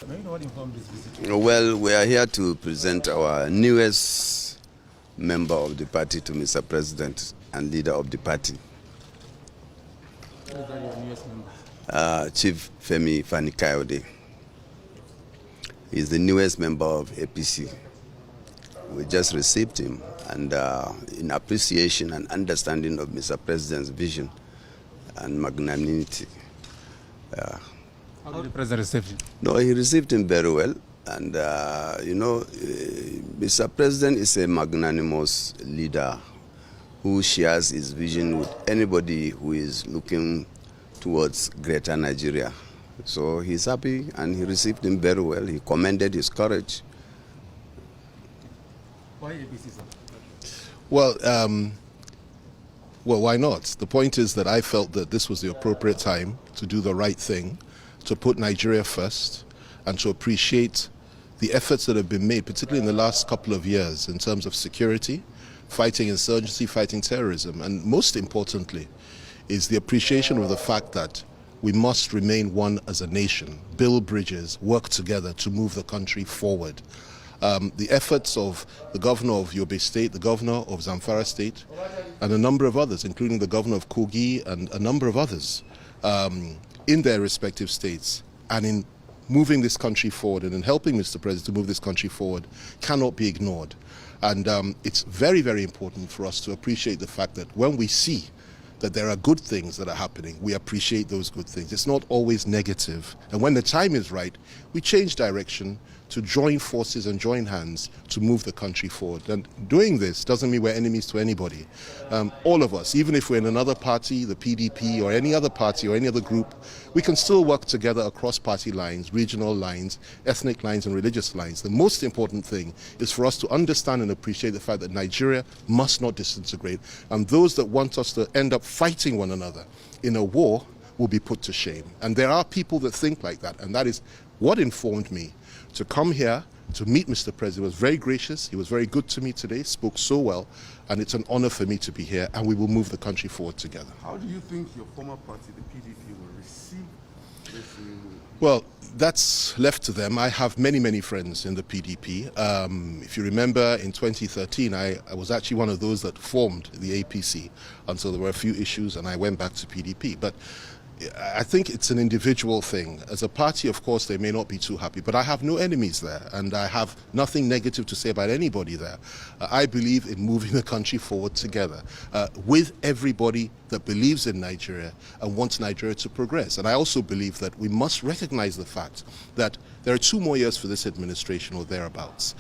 May you know what informed this visit? Well, we are here to present our newest member of the party to Mr. President and leader of the party, Who is that your newest member? Chief Femi Fani-Kayode. He's the newest member of APC. We just received him, and in appreciation and understanding of Mr. President's vision and magnanimity. How did the president receive him? No, he received him very well. And, Mr. President is a magnanimous leader who shares his vision with anybody who is looking towards greater Nigeria. So he's happy, and he received him very well. He commended his courage. Why APC, sir? Well, why not? The point is that I felt that this was the appropriate time to do the right thing, to put Nigeria first, and to appreciate the efforts that have been made, particularly in the last couple of years, in terms of security, fighting insurgency, fighting terrorism, and most importantly, is the appreciation of the fact that we must remain one as a nation, build bridges, work together to move the country forward. The efforts of the governor of Yobe State, the governor of Zamfara State, and a number of others, including the governor of Kogi and a number of others, in their respective states, and in moving this country forward and in helping Mr. President to move this country forward, cannot be ignored. And it's very, very important for us to appreciate the fact that when we see that there are good things that are happening, we appreciate those good things. It's not always negative. And when the time is right, we change direction to join forces and join hands to move the country forward. And doing this doesn't mean we're enemies to anybody. All of us, even if we're in another party, the PDP or any other party or any other group, we can still work together across party lines, regional lines, ethnic lines and religious lines. The most important thing is for us to understand and appreciate the fact that Nigeria must not disintegrate, and those that want us to end up fighting one another in a war will be put to shame. And there are people that think like that, and that is what informed me to come here to meet Mr. President. He was very gracious, he was very good to me today, spoke so well, and it's an honor for me to be here, and we will move the country forward together. How do you think your former party, the PDP, will receive this new? Well, that's left to them. I have many, many friends in the PDP. If you remember, in 2013, I was actually one of those that formed the APC until there were a few issues and I went back to PDP. But I think it's an individual thing. As a party, of course, they may not be too happy, but I have no enemies there, and I have nothing negative to say about anybody there. I believe in moving the country forward together with everybody that believes in Nigeria and wants Nigeria to progress. And I also believe that we must recognize the fact that there are 2 more years for this administration or thereabouts.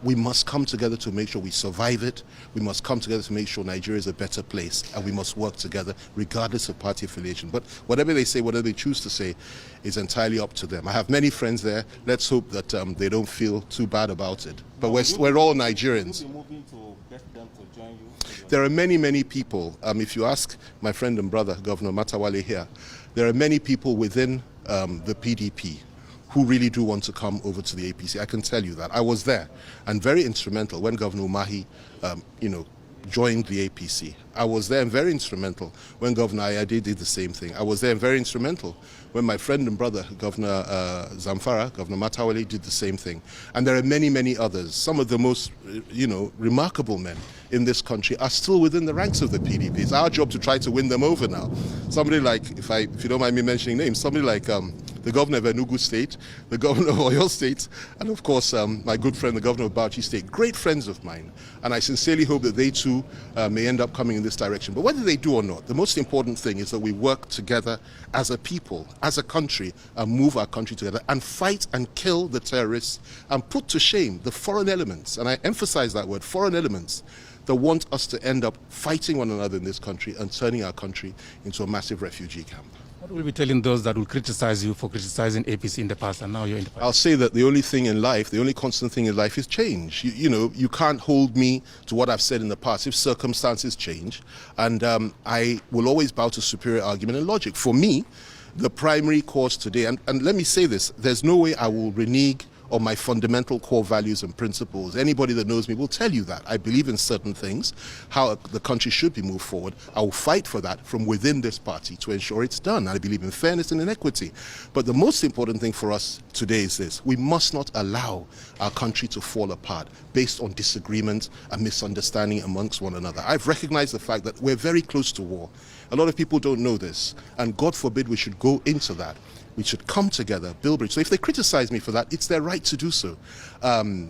We must come together to make sure we survive it. We must come together to make sure Nigeria is a better place, and we must work together regardless of party affiliation. But whatever they say, whatever they choose to say, is entirely up to them. I have many friends there. Let's hope that they don't feel too bad about it. But we're all Nigerians. Will you be moving to get them to join you? There are many, many people. If you ask my friend and brother, Governor Matawale here, there are many people within the PDP who really do want to come over to the APC. I can tell you that. I was there and very instrumental when Governor Umahi, joined the APC. I was there and very instrumental when Governor Ayade did the same thing. I was there and very instrumental when my friend and brother, Governor Zamfara, Governor Matawale, did the same thing. And there are many, many others. Some of the most, remarkable men in this country are still within the ranks of the PDP. It's our job to try to win them over now. Somebody like, if you don't mind me mentioning names, somebody like the governor of Enugu State, the governor of Oyo State, and of course my good friend, the governor of Bauchi State, great friends of mine. And I sincerely hope that they too may end up coming in this direction. But whether they do or not, the most important thing is that we work together as a people, as a country, and move our country together and fight and kill the terrorists and put to shame the foreign elements, and I emphasize that word, foreign elements, that want us to end up fighting one another in this country and turning our country into a massive refugee camp. What will you be telling those that will criticize you for criticizing APC in the past and now you're in the past? I'll say that the only thing in life, the only constant thing in life is change. You can't hold me to what I've said in the past if circumstances change. And I will always bow to superior argument and logic. For me, the primary cause today, and let me say this, there's no way I will renege on my fundamental core values and principles. Anybody that knows me will tell you that. I believe in certain things, how the country should be moved forward. I will fight for that from within this party to ensure it's done. I believe in fairness and in equity. But the most important thing for us today is this: we must not allow our country to fall apart based on disagreement and misunderstanding amongst one another. I've recognized the fact that we're very close to war. A lot of people don't know this, and God forbid we should go into that. We should come together, build bridge. So if they criticize me for that, it's their right to do so. I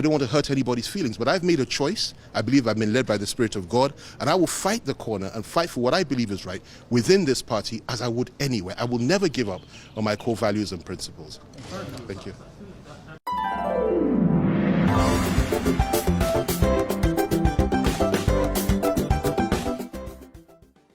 don't want to hurt anybody's feelings, but I've made a choice. I believe I've been led by the Spirit of God, and I will fight the corner and fight for what I believe is right within this party as I would anywhere. I will never give up on my core values and principles. Thank you.